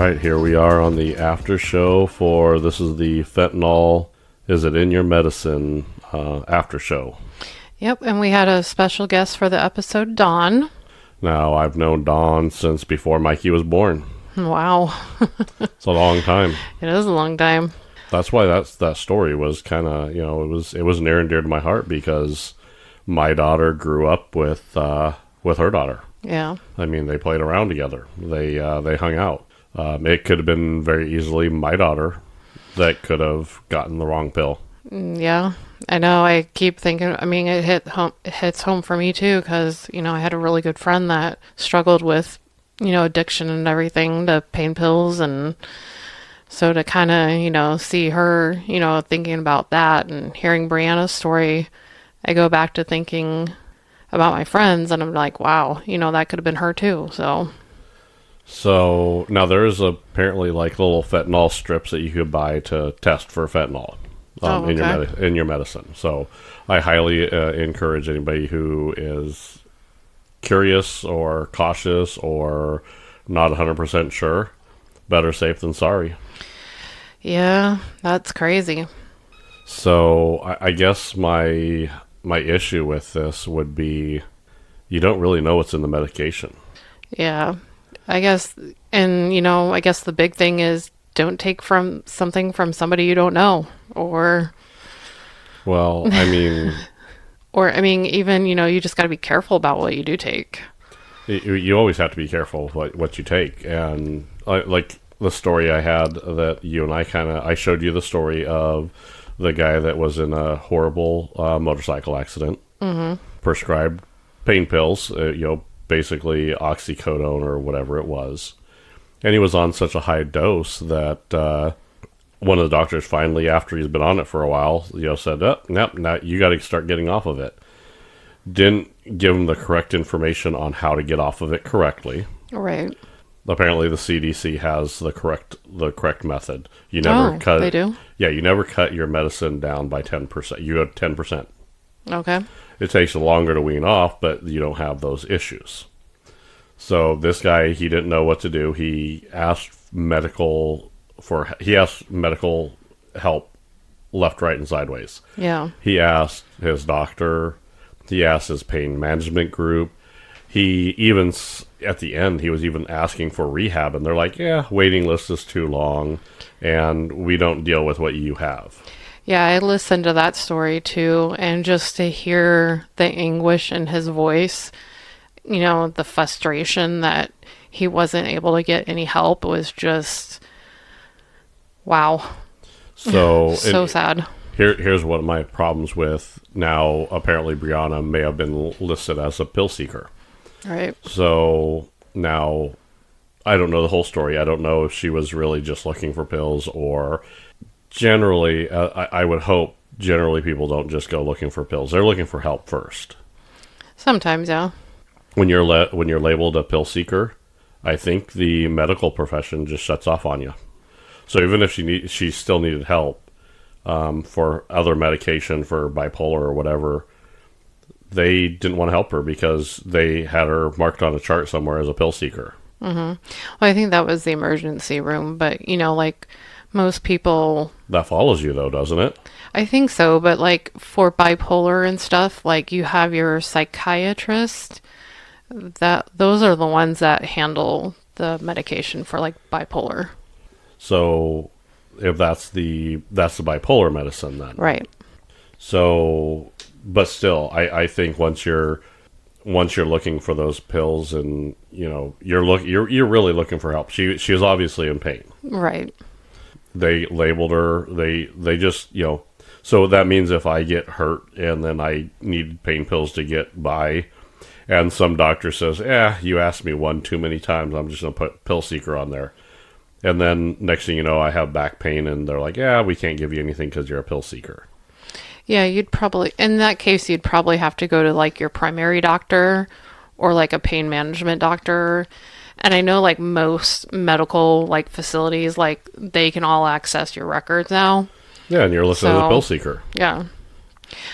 right, here we are on the after show for this is the fentanyl. Is it in your medicine? After show. Yep, and we had a special guest for the episode, Dawn. Now I've known Dawn since before Mikey was born. Wow, It's a long time. it is a long time. That's why that story was kind of it was near and dear to my heart because my daughter grew up with her daughter. Yeah, I mean, they played around together. They hung out. It could have been very easily my daughter that could have gotten the wrong pill. yeah. I know. I keep thinking. I mean, it hits home for me too, because I had a really good friend that struggled with addiction and everything to pain pills, and so to kind of see her thinking about that and hearing Brianna's story, I go back to thinking about my friends, and I'm like, wow, that could have been her too. So now there's apparently like little fentanyl strips that you could buy to test for fentanyl in your medicine. So I highly encourage anybody who is curious or cautious or not 100% sure. Better safe than sorry. Yeah, that's crazy. So I guess my issue with this would be you don't really know what's in the medication. Yeah, I guess, and I guess the big thing is don't take something from somebody you don't know, Well, I mean, even you just got to be careful about what you do take. you always have to be careful what you take, and like the story I had that you and I showed you the story of the guy that was in a horrible motorcycle accident, prescribed pain pills, basically oxycodone or whatever it was. And he was on such a high dose that one of the doctors finally, after he's been on it for a while, said, nope, now you got to start getting off of it. Didn't give him the correct information on how to get off of it correctly. Right. Apparently the CDC has the correct method. You never cut they do? Yeah, you never cut your medicine down by 10%. You have 10%. Okay. It takes longer to wean off, but you don't have those issues. So this guy, he didn't know what to do. He asked medical help left, right, and sideways. Yeah. He asked his doctor. He asked his pain management group. He even, at the end, he was even asking for rehab. And they're like, yeah, waiting list is too long, and we don't deal with what you have. Yeah, I listened to that story too, and just to hear the anguish in his voice, the frustration that he wasn't able to get any help was just, wow. So Sad. Here's one of my problems with now. Apparently, Brianna may have been listed as a pill seeker. Right. So now, I don't know the whole story. I don't know if she was really just looking for pills or... Generally, I would hope generally people don't just go looking for pills. They're looking for help first. Sometimes, yeah. When you're labeled a pill seeker, I think the medical profession just shuts off on you. So even if she still needed help for other medication for bipolar or whatever, they didn't want to help her because they had her marked on a chart somewhere as a pill seeker. Mm-hmm. Well, I think that was the emergency room, but like most people... That follows you though, doesn't it? I think so, but like for bipolar and stuff, like you have your psychiatrist, those are the ones that handle the medication for like bipolar. So if that's the bipolar medicine then. Right. So, but still, I think once you're looking for those pills and you're really looking for help. She was obviously in pain. Right. They labeled her. They just So that means if I get hurt and then I need pain pills to get by, and some doctor says, you asked me one too many times, I'm just gonna put pill seeker on there. And then next thing you know, I have back pain, and they're like, we can't give you anything because you're a pill seeker. Yeah, in that case, you'd probably have to go to like your primary doctor or like a pain management doctor. And I know like most medical like facilities, like they can all access your records now. Yeah, and you're listed as a pill seeker. Yeah.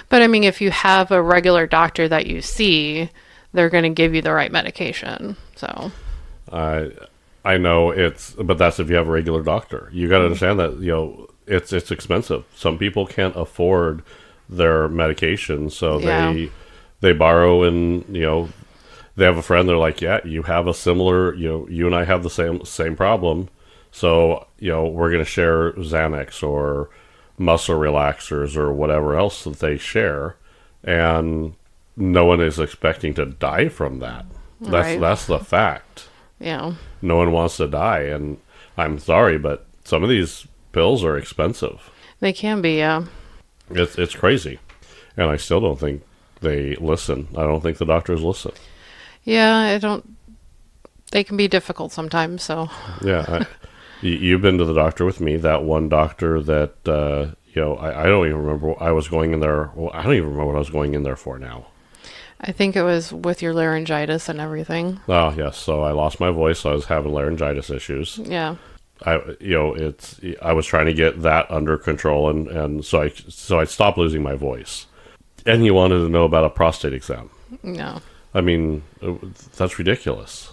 But I mean, if you have a regular doctor that you see, they're going to give you the right medication. So I know but that's if you have a regular doctor. You got to understand that, it's expensive. Some people can't afford their medication, so Yeah. they borrow, and they have a friend. They're like, yeah, you have a similar, you and I have the same problem, so we're gonna share Xanax or muscle relaxers or whatever else that they share, and no one is expecting to die from that. Right. That's the fact. Yeah. No one wants to die, and I'm sorry, but some of these pills are expensive. They can be, yeah. It's crazy, and I still don't think they listen. I don't think the doctors listen. Yeah, I don't. They can be difficult sometimes, so. Yeah, you've been to the doctor with me. That one doctor that I don't even remember. I was going in there. Well, I don't even remember what I was going in there for now. I think it was with your laryngitis and everything. Oh yes, so I lost my voice. So I was having laryngitis issues. Yeah. I was trying to get that under control, and so I stopped losing my voice. And he wanted to know about a prostate exam. No. I mean, that's ridiculous.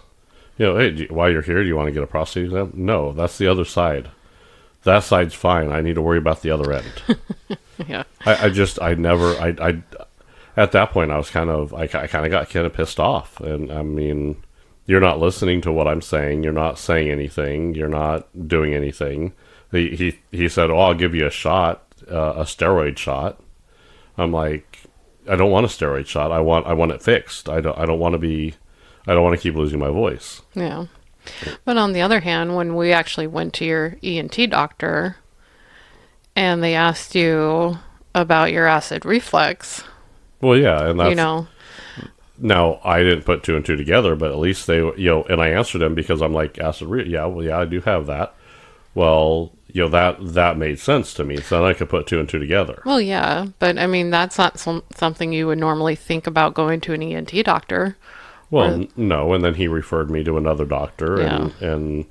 Hey, while you're here, do you want to get a prostate exam? No, that's the other side. That side's fine. I need to worry about the other end. Yeah. I never, at that point, I kind of got kind of pissed off. And I mean, you're not listening to what I'm saying. You're not saying anything. You're not doing anything. He said, "Oh, I'll give you a shot, a steroid shot." I'm like, I don't want a steroid shot. I want it fixed. I don't want to keep losing my voice. Yeah. But on the other hand, when we actually went to your ENT doctor and they asked you about your acid reflux, Well, yeah, and that's, now I didn't put two and two together, but at least they, and I answered them because I'm like, yeah, I do have that. Well, that made sense to me, so then I could put two and two together. well, yeah, but I mean, that's not something you would normally think about going to an ENT doctor. Well, no, and then he referred me to another doctor, Yeah. and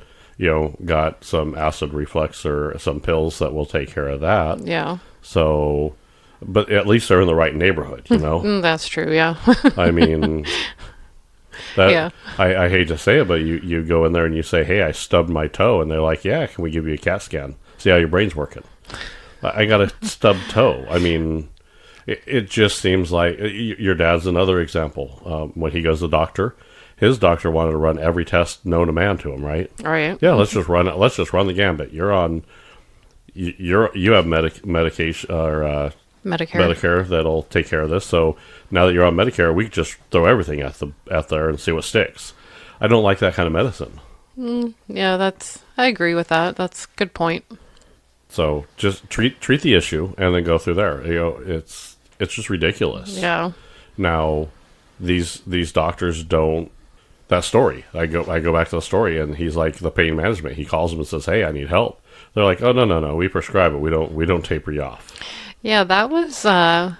got some acid reflux or some pills that will take care of that. Yeah. So, but at least they're in the right neighborhood, That's true, yeah. I mean, that Yeah. I hate to say it, but you go in there and you say, "Hey, I stubbed my toe," and they're like, "Yeah, can we give you a CAT scan? See how your brain's working?" I got a stubbed toe. I mean, it just seems like your dad's another example. When he goes to the doctor, his doctor wanted to run every test known to man to him, right? All right. Yeah, let's just run it. Let's just run the gambit. You have medication or Medicare that'll take care of this. So now that you're on Medicare, we can just throw everything at there and see what sticks. I don't like that kind of medicine. Yeah, I agree with that. That's a good point. So just treat the issue and then go through there. It's just ridiculous. Yeah. Now, these doctors don't. That story. I go back to the story, and he's like the pain management. He calls them and says, "Hey, I need help." They're like, "Oh, no, we prescribe it. We don't taper you off." Yeah, that was that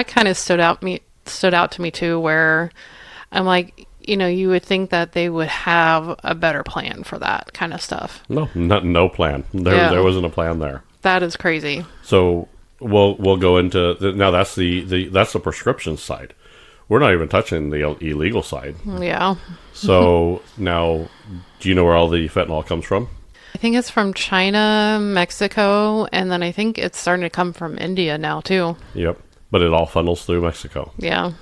kind of stood out to me too, where I'm like, you would think that they would have a better plan for that kind of stuff. No plan. There wasn't a plan there. That is crazy. So we'll go into now. That's the prescription side. We're not even touching the illegal side. Yeah. So now, do you know where all the fentanyl comes from? I think it's from China, Mexico, and then I think it's starting to come from India now too. Yep, but it all funnels through Mexico. Yeah.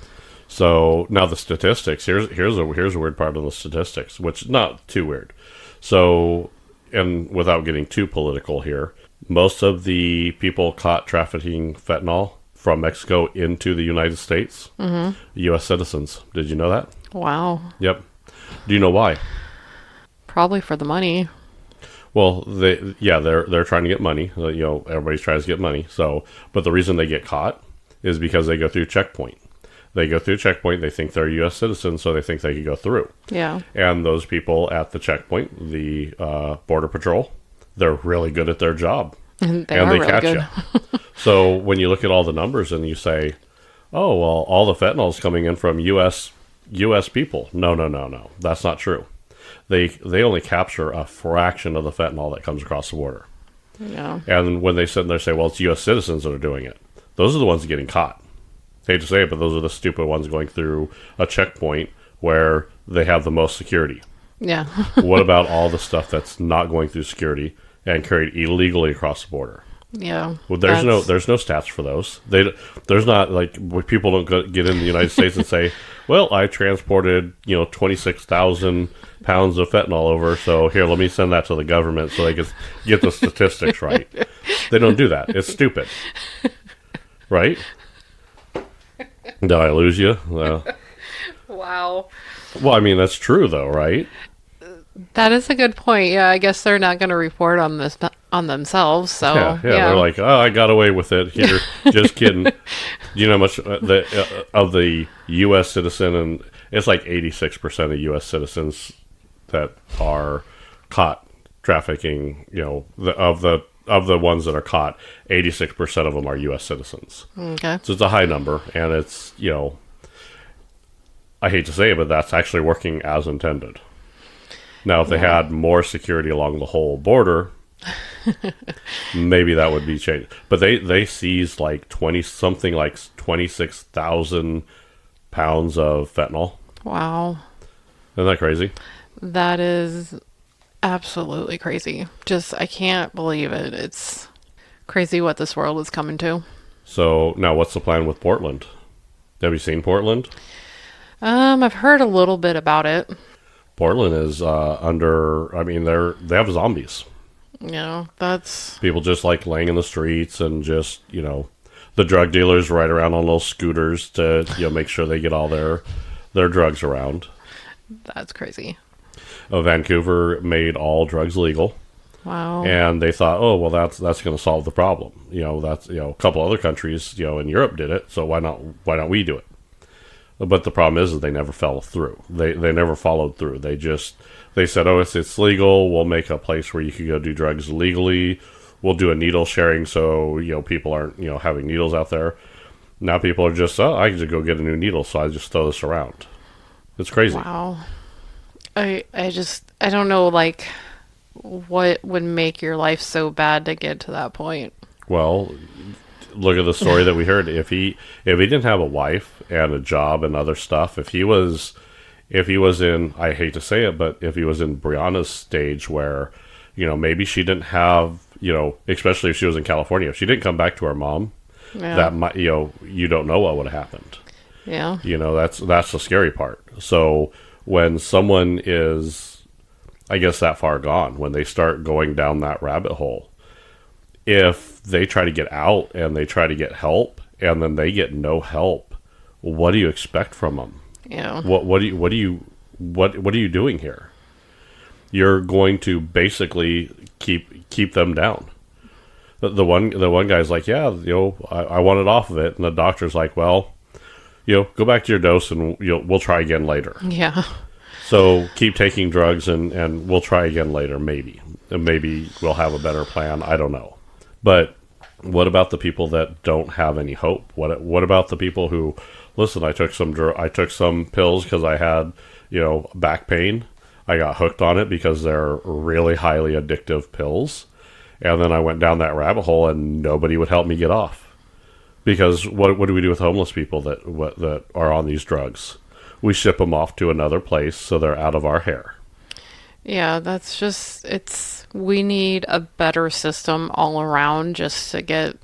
So now the statistics. Here's a weird part of the statistics, which is not too weird. So, and without getting too political here, most of the people caught trafficking fentanyl from Mexico into the United States, U.S. citizens. Did you know that? Wow. Yep. Do you know why? Probably for the money. Well, they're trying to get money. Everybody's trying to get money. So, but the reason they get caught is because they go through checkpoint. They go through checkpoint. They think they're U.S. citizens, so they think they can go through. Yeah. And those people at the checkpoint, the Border Patrol, they're really good at their job. And they really catch good. you. So when you look at all the numbers and you say, "Oh, well, all the fentanyl is coming in from U.S. people." No. That's not true. They only capture a fraction of the fentanyl that comes across the border. Yeah. And when they sit there and say, "Well, it's U.S. citizens that are doing it," those are the ones getting caught. Hate to say it, but those are the stupid ones going through a checkpoint where they have the most security. Yeah. What about all the stuff that's not going through security and carried illegally across the border? Yeah. Well, there's no stats for those. There's not like people don't get in the United States and say, well, I transported 26,000 pounds of fentanyl over, so here, let me send that to the government so they can get the statistics right. They don't do that. It's stupid, right? Did I lose you? Wow. Well, I mean that's true though, right? That is a good point. Yeah, I guess they're not going to report on this on themselves. So Yeah. They're like, oh, I got away with it. Here, just kidding. Do you know how much of the U.S. citizen, and it's like 86% of U.S. citizens that are caught trafficking. Of the ones that are caught, 86% of them are U.S. citizens. Okay. So it's a high number, and it's I hate to say it, but that's actually working as intended. Now, if they had more security along the whole border, maybe that would be changed. But they seized like 26,000 pounds of fentanyl. Wow. Isn't that crazy? That is absolutely crazy. Just, I can't believe it. It's crazy what this world is coming to. So now what's the plan with Portland? Have you seen Portland? I've heard a little bit about it. Portland is I mean, they have zombies. That's... People just like laying in the streets and just, the drug dealers ride around on those scooters to, make sure they get all their drugs around. That's crazy. Vancouver made all drugs legal. Wow. And they thought, oh, well, that's going to solve the problem. That's, a couple other countries, in Europe did it. So why not we do it? But the problem is they never fell through. They never followed through. They said, oh, it's legal. We'll make a place where you can go do drugs legally. We'll do a needle sharing so, people aren't, having needles out there. Now people are just, oh, I can just go get a new needle, so I just throw this around. It's crazy. Wow. I don't know, like, what would make your life so bad to get to that point? Well, look at the story that we heard. If he didn't have a wife and a job and other stuff, if he was in, I hate to say it, but if he was in Brianna's stage where, maybe she didn't have, especially if she was in California, if she didn't come back to her mom, that might, you don't know what would have happened. Yeah. That's the scary part. So when someone is, I guess, that far gone, when they start going down that rabbit hole, if they try to get out and they try to get help and then they get no help, what do you expect from them? Yeah. What are you doing here? You're going to basically keep them down. The one guy's like, yeah, I wanted off of it, and the doctor's like, well, go back to your dose and we'll try again later. Yeah. So keep taking drugs and we'll try again later, maybe. And maybe we'll have a better plan. I don't know. But what about the people that don't have any hope? What about the people who, listen, I took some pills because I had, back pain. I got hooked on it because they're really highly addictive pills. And then I went down that rabbit hole and nobody would help me get off. Because what do we do with homeless people that are on these drugs? We ship them off to another place so they're out of our hair. Yeah, that's just, we need a better system all around just to get,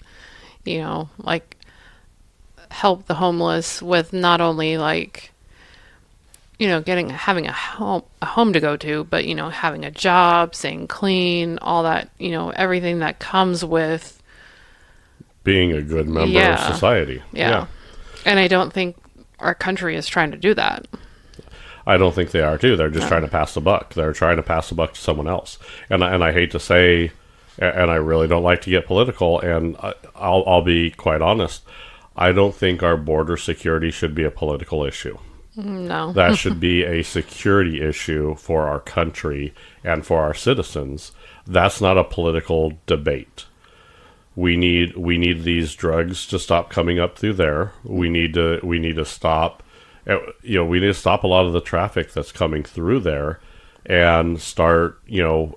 like, help the homeless with not only, like, having a home to go to, but, having a job, staying clean, all that, everything that comes with being a good member of society. Yeah. And I don't think our country is trying to do that. I don't think they are too. They're just trying to pass the buck. They're trying to pass the buck to someone else. And I hate to say, and I really don't like to get political, and I'll be quite honest, I don't think our border security should be a political issue. No. That should be a security issue for our country and for our citizens. That's not a political debate. We need these drugs to stop coming up through there. We need to stop. We need to stop a lot of the traffic that's coming through there and start,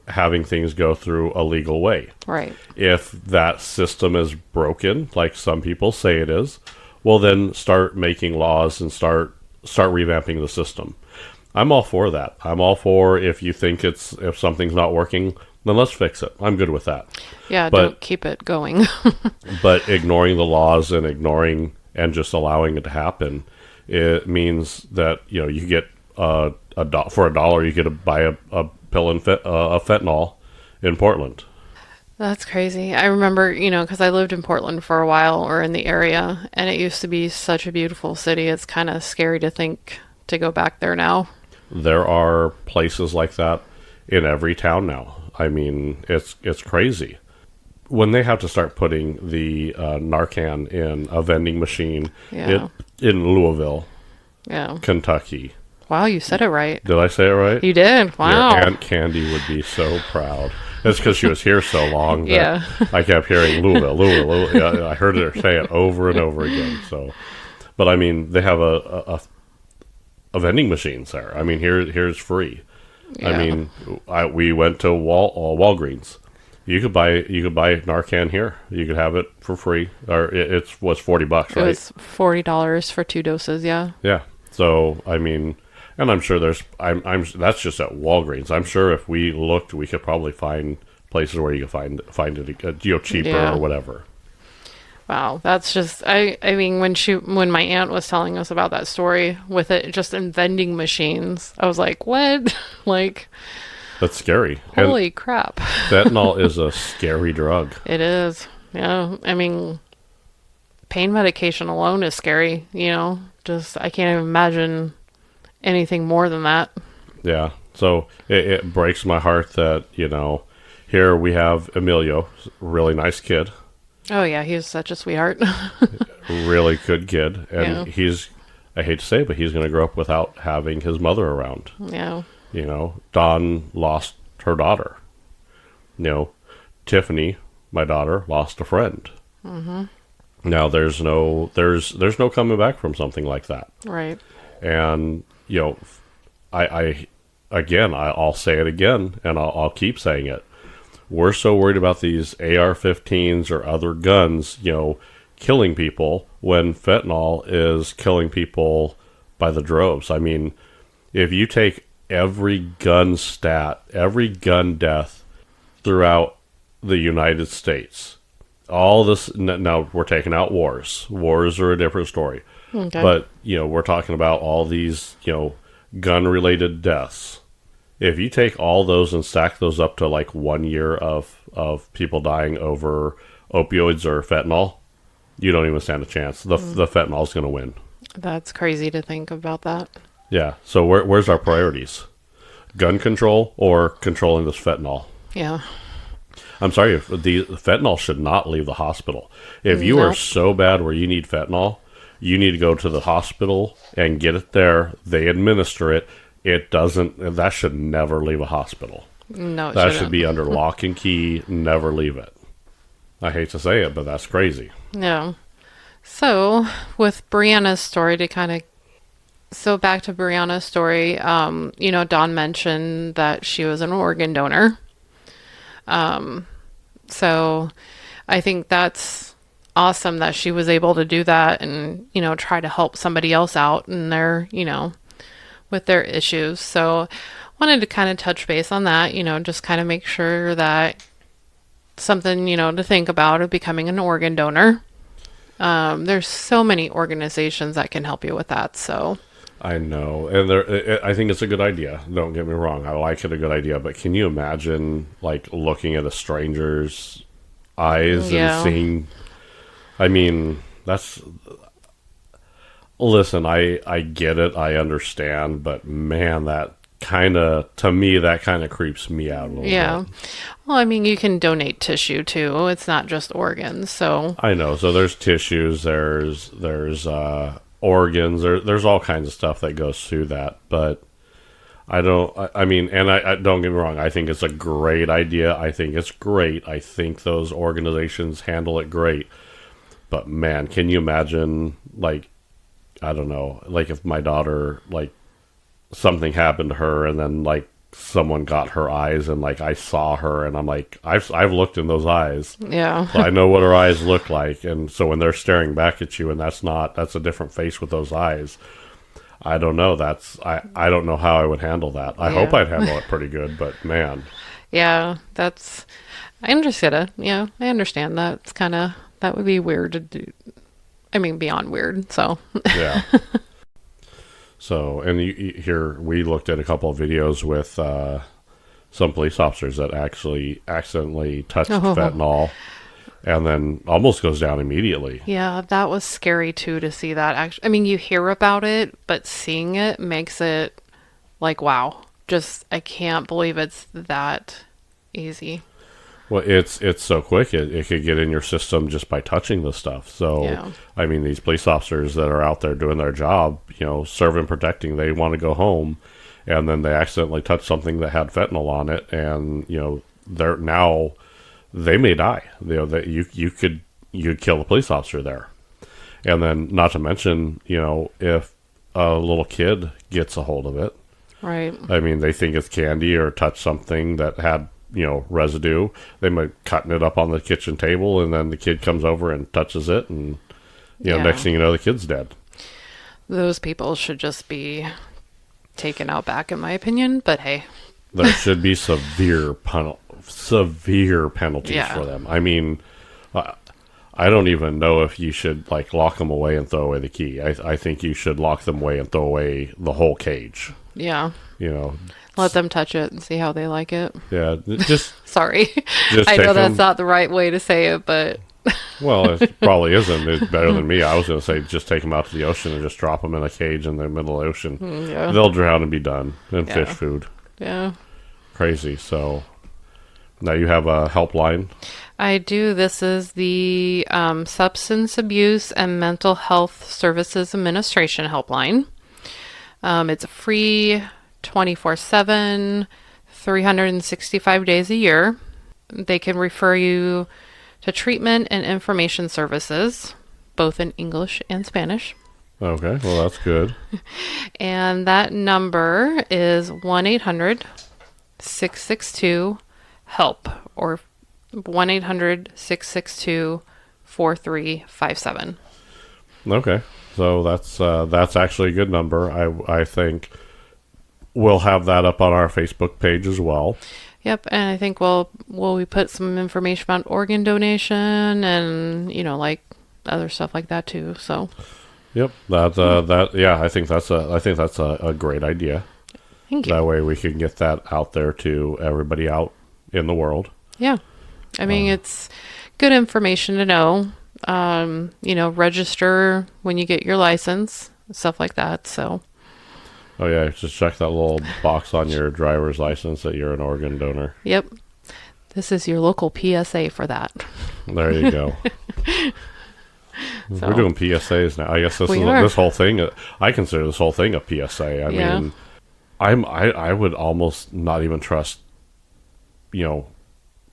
having things go through a legal way. Right. If that system is broken, like some people say it is, well, then start making laws and start revamping the system. I'm all for that. I'm all for if you think if something's not working, then let's fix it. I'm good with that. Yeah, But don't keep it going. but ignoring the laws and ignoring and just allowing it to happen, it means that you get for $1 you get to buy a pill of fentanyl in Portland. That's crazy. I remember, because I lived in Portland for a while or in the area, and it used to be such a beautiful city. It's kind of scary to think to go back there now. There are places like that in every town now. I mean, it's crazy. When they have to start putting the Narcan in a vending machine Yeah. in Louisville, Yeah. Kentucky. Wow, you said it right. Did I say it right? You did. Wow. Your Aunt Candy would be so proud. It's because she was here so long that Yeah. I kept hearing Louisville. Yeah, I heard her say it over and over again. So, but I mean, they have a vending machines there. I mean, here's free. Yeah. I mean, we went to Walgreens. You could buy Narcan here. You could have it for free, or it was $40, right? It was $40 for 2 doses, yeah. Yeah. So I mean, and I'm sure I'm that's just at Walgreens. I'm sure if we looked, we could probably find places where you could find it cheaper Yeah. or whatever. Wow, that's just I mean when my aunt was telling us about that story with it just in vending machines, I was like, "What?" Like, That's scary. holy crap. Fentanyl is a scary drug. It is. Yeah. I mean, pain medication alone is scary, Just I can't even imagine anything more than that. Yeah. So it breaks my heart that, here we have Emilio, really nice kid, Oh yeah, he was such a sweetheart. really good kid. And Yeah. I hate to say it, but he's going to grow up without having his mother around. Yeah. Dawn lost her daughter. Tiffany, my daughter, lost a friend. Mm-hmm. Now there's no coming back from something like that. Right. And I'll say it again, and I'll keep saying it. We're so worried about these AR-15s or other guns, killing people when fentanyl is killing people by the droves. I mean, if you take every gun death throughout the United States, all this, now we're taking out wars. Wars are a different story. Okay. But, we're talking about all these, gun-related deaths. If you take all those and stack those up to like 1 year of people dying over opioids or fentanyl, you don't even stand a chance. The fentanyl's going to win. That's crazy to think about that. Yeah. So where's our priorities? Gun control or controlling this fentanyl? Yeah. I'm sorry, if the fentanyl should not leave the hospital. If you are Nope. so bad where you need fentanyl, you need to go to the hospital and get it there. They administer it. That should never leave a hospital. No, it That shouldn't. should be under lock and key, never leave it. I hate to say it, but that's crazy. No. So, with Brianna's story back to Brianna's story, Dawn mentioned that she was an organ donor. So I think that's awesome that she was able to do that and, try to help somebody else out in their, with their issues. So wanted to kind of touch base on that, just kind of make sure that something, to think about of becoming an organ donor. There's so many organizations that can help you with that. So I know, and I think it's a good idea. Don't get me wrong; I like it, a good idea. But can you imagine, like, looking at a stranger's eyes and seeing? I mean, that's. Listen, I get it, I understand, but man, to me, that kind of creeps me out a little bit. Well, I mean, you can donate tissue too. It's not just organs. So I know. So there's tissues, there's organs, there's all kinds of stuff that goes through that. But I mean, I don't get me wrong. I think it's a great idea. I think it's great. I think those organizations handle it great. But man, can you imagine, like, I don't know, like if my daughter, like, something happened to her and then, like, someone got her eyes and, like, I saw her and I'm like, I've looked in those eyes. yeah, So I know what her eyes look like. And so when they're staring back at you and that's a different face with those eyes, I don't know. I don't know how I would handle that. I hope Yeah. I'd handle it pretty good, but man, Yeah, that's. I understand it. Yeah, I understand that. It's kind of that would be weird to do. I mean, beyond weird. So. yeah. So, and here we looked at a couple of videos with some police officers that actually accidentally touched Oh. fentanyl and then almost goes down immediately. Yeah, that was scary too to see that. Actually, I mean, you hear about it, but seeing it makes it like, wow. Just I can't believe it's that easy. Well, it's so quick. It could get in your system just by touching the stuff. So, Yeah. I mean, these police officers that are out there doing their job, serving, protecting, they want to go home, and then they accidentally touch something that had fentanyl on it, and they're now they may die. That you could kill the police officer there, and then not to mention, if a little kid gets a hold of it, Right. I mean, they think it's candy or touch something that had residue. They might cutting it up on the kitchen table, and then the kid comes over and touches it, and Yeah. next thing you know, the kid's dead. Those people should just be taken out back, in my opinion. But hey, There should be severe penalties Yeah. for them. I mean, I don't even know if you should lock them away and throw away the key. I think you should lock them away and throw away the whole cage. yeah, You know, let them touch it and see how they like it. yeah, just Sorry, Just I take know that's them. not the right way to say it, but well, it probably isn't. It's better than me. I was going to say just take them out to the ocean and just drop them in a cage in the middle of the ocean. yeah, They'll drown and be done. And Yeah. fish food. yeah. Crazy. So now you have a helpline. I do. This is the Substance Abuse and Mental Health Services Administration helpline. It's free 24/7, 365 days a year. They can refer you to treatment and information services, both in English and Spanish. Okay, well, that's good. And that number is 1-800-662-HELP or 1-800-662-4357. Okay, so that's actually a good number. I think we'll have that up on our Facebook page as well. Yep, and I think we put some information about organ donation and like other stuff like that too. So Yep, yeah, I think that's a great idea. thank you. That way we can get that out there to everybody out in the world. Yeah, I mean it's good information to know. Register when you get your license, stuff like that. So Oh yeah, just check that little box on your driver's license that you're an organ donor. yep, this is your local PSA for that. There you go. So, We're doing PSAs now. I guess We are. this whole thing. I consider this whole thing a PSA. I Yeah. mean, I would almost not even trust,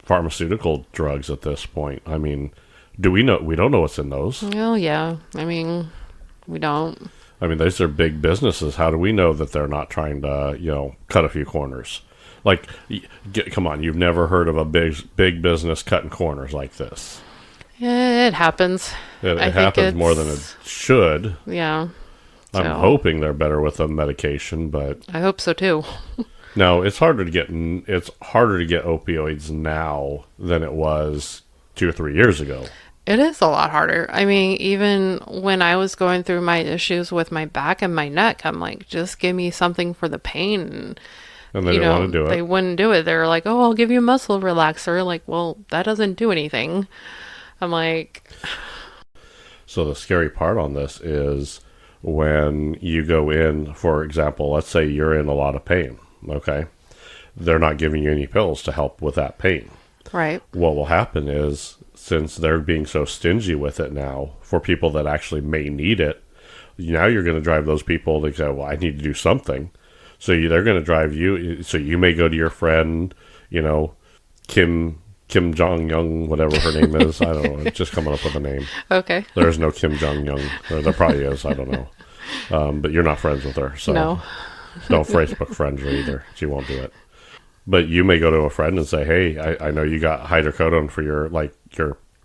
pharmaceutical drugs at this point. I mean, do we know? We don't know what's in those. well, yeah. I mean, we don't. I mean, these are big businesses. How do we know that they're not trying to, cut a few corners? Come on, you've never heard of a big business cutting corners like this. It happens. It I think happens more than it it's- should. Yeah. I'm So, hoping they're better with the medication, but I hope so too. no, it's harder to get opioids now than it was 2 or 3 years ago. It is a lot harder. I mean, even when I was going through my issues with my back and my neck, I'm like, just give me something for the pain. And they didn't want to do They it. wouldn't do it. They were like, oh, I'll give you a muscle relaxer. Like, well, that doesn't do anything. I'm like, So the scary part on this is when you go in, for example, let's say you're in a lot of pain, okay? They're not giving you any pills to help with that pain. right. What will happen is, since they're being so stingy with it now, for people that actually may need it, now you're going to drive those people to go, well, I need to do something. So they're going to drive you. So you may go to your friend, Kim Jong-young, whatever her name is. I don't know. It's just coming up with a name. Okay. There is no Kim Jong-young. Or there probably is. I don't know. But you're not friends with her. So No. don't Facebook friends her either. She won't do it. But you may go to a friend and say, hey, I know you got hydrocodone for your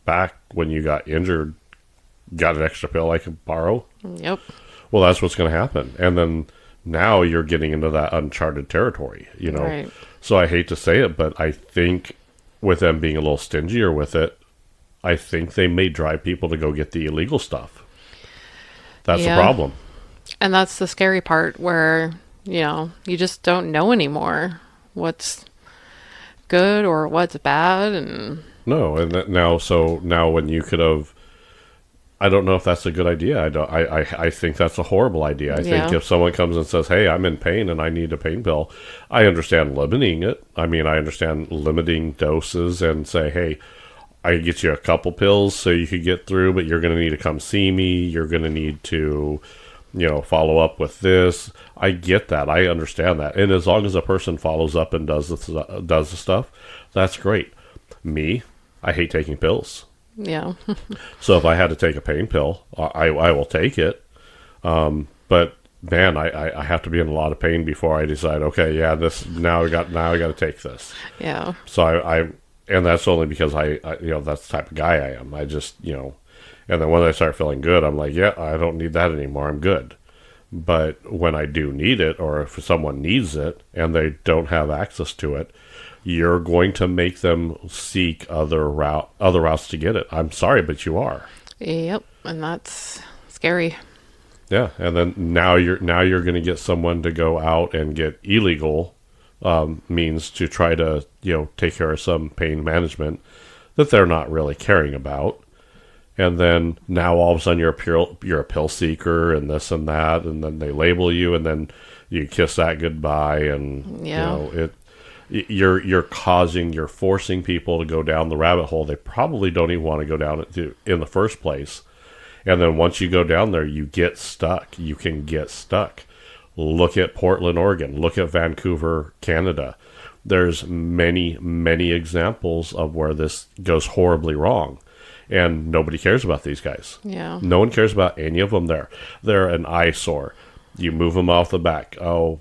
back when you got injured. Got an extra pill I could borrow? Yep. Well, that's what's going to happen. And then now you're getting into that uncharted territory, Right. So I hate to say it, but I think with them being a little stingier with it, I think they may drive people to go get the illegal stuff. That's the Yeah. problem. And that's the scary part where, you just don't know anymore what's good or what's bad. And No, and now when you could have, I don't know if that's a good idea. I think that's a horrible idea. I think Yeah. if someone comes and says, "Hey, I'm in pain and I need a pain pill," I understand limiting it. I mean, I understand limiting doses and say, "Hey, I can get you a couple pills so you could get through, but you're going to need to come see me. You're going to need to, follow up with this." I get that. I understand that. And as long as a person follows up and does the stuff, that's great. Me, I hate taking pills. yeah. So if I had to take a pain pill, I will take it. But man, I have to be in a lot of pain before I decide, okay, yeah, I got to take this. Yeah. So and that's only because I that's the type of guy I am. I just, and then when I start feeling good, I'm like, yeah, I don't need that anymore. I'm good. But when I do need it, or if someone needs it and they don't have access to it, you're going to make them seek other routes to get it. I'm sorry, but you are. Yep. And that's scary. Yeah, and then now you're going to get someone to go out and get illegal means to try to take care of some pain management that they're not really caring about. And then now all of a sudden you're a pill seeker and this and that, and then they label you, and then you kiss that goodbye, and Yeah. you're forcing people to go down the rabbit hole they probably don't even want to go down it in the first place. And then once you go down there, you get stuck. You can get stuck. Look at Portland, Oregon. Look at Vancouver, Canada. There's many, many examples of where this goes horribly wrong. And nobody cares about these guys. Yeah. No one cares about any of them there. They're an eyesore. You move them off the back. Oh,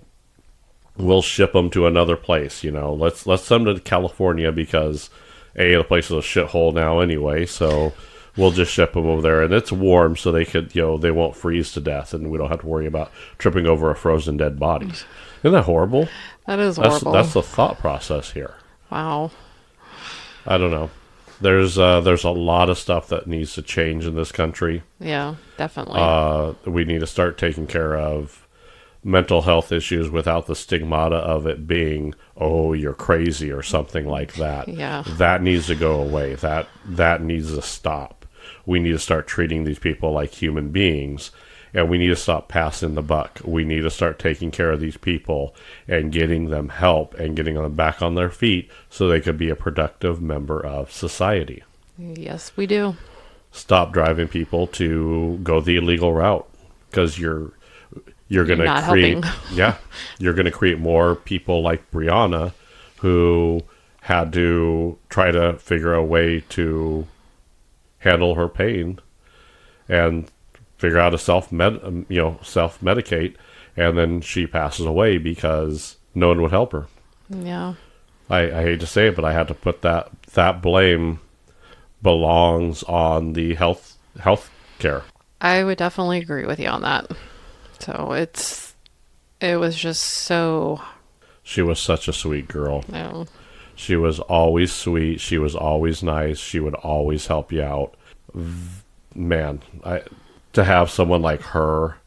we'll ship them to another place. Let's send them to California because the place is a shithole now anyway. So we'll just ship them over there, and it's warm, so they could, they won't freeze to death, and we don't have to worry about tripping over a frozen dead bodies. Isn't that horrible? That is horrible. That's the thought process here. Wow. I don't know. There's a lot of stuff that needs to change in this country. Yeah, definitely. We need to start taking care of mental health issues without the stigmata of it being, oh, you're crazy or something like that. Yeah. That needs to go away. That needs to stop. We need to start treating these people like human beings, and we need to stop passing the buck. We need to start taking care of these people and getting them help and getting them back on their feet so they could be a productive member of society. Yes, we do. Stop driving people to go the illegal route, because you're going to create you're going to create more people like Brianna who had to try to figure a way to handle her pain and figure out to self-medicate, and then she passes away because no one would help her. Yeah. I hate to say it, but I had to put that blame belongs on the health care. I would definitely agree with you on that. So it was just so. She was such a sweet girl. You She was always sweet. She was always nice. She would always help you out. Man, to have someone like her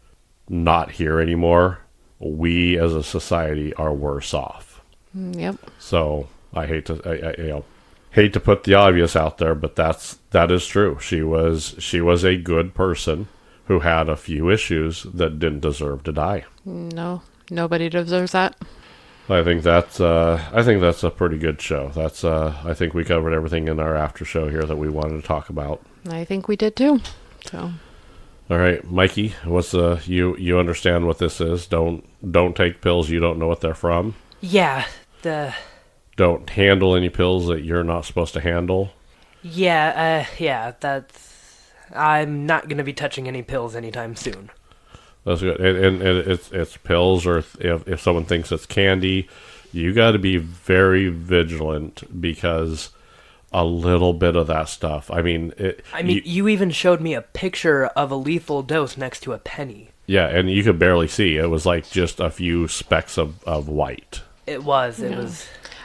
not here anymore, we as a society are worse off. Yep. So I hate to put the obvious out there, but that is true. She was a good person who had a few issues that didn't deserve to die. No, nobody deserves that. I think that's a pretty good show. I think we covered everything in our after show here that we wanted to talk about. I think we did too. So. All right, Mikey, what's you understand what this is? Don't take pills you don't know what they're from. Yeah, Don't handle any pills that you're not supposed to handle. yeah, that's... I'm not going to be touching any pills anytime soon. That's good. And it's pills, or if someone thinks it's candy, you got to be very vigilant, because a little bit of that stuff. I mean, you even showed me a picture of a lethal dose next to a penny. Yeah, and you could barely see. It was like just a few specks of white. It was.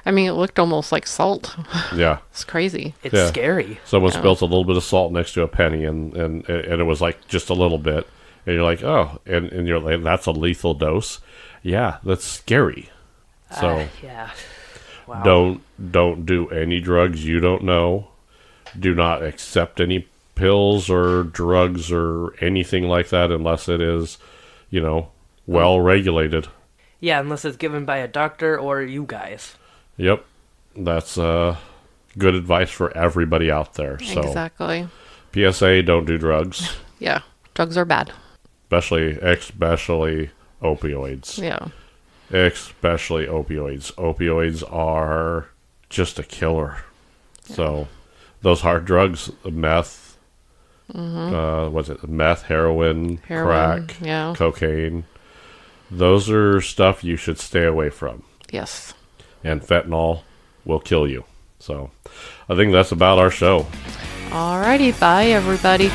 I mean, it looked almost like salt. Yeah. It's crazy. It's Yeah. scary. Someone spilled a little bit of salt next to a penny, and it was like just a little bit. And you're like, oh, and you're like, that's a lethal dose. Yeah, that's scary. So Yeah. Wow. don't do any drugs you don't know. Do not accept any pills or drugs or anything like that unless it is, well regulated. Yeah, unless it's given by a doctor or you guys. Yep. That's good advice for everybody out there. So Exactly. PSA, don't do drugs. Yeah. Drugs are bad. Especially opioids. Yeah. Especially opioids. Opioids are just a killer. Yeah. So those hard drugs, meth, what's it? Meth, heroin, crack, cocaine. Those are stuff you should stay away from. Yes. And fentanyl will kill you. So I think that's about our show. Alrighty. Bye, everybody.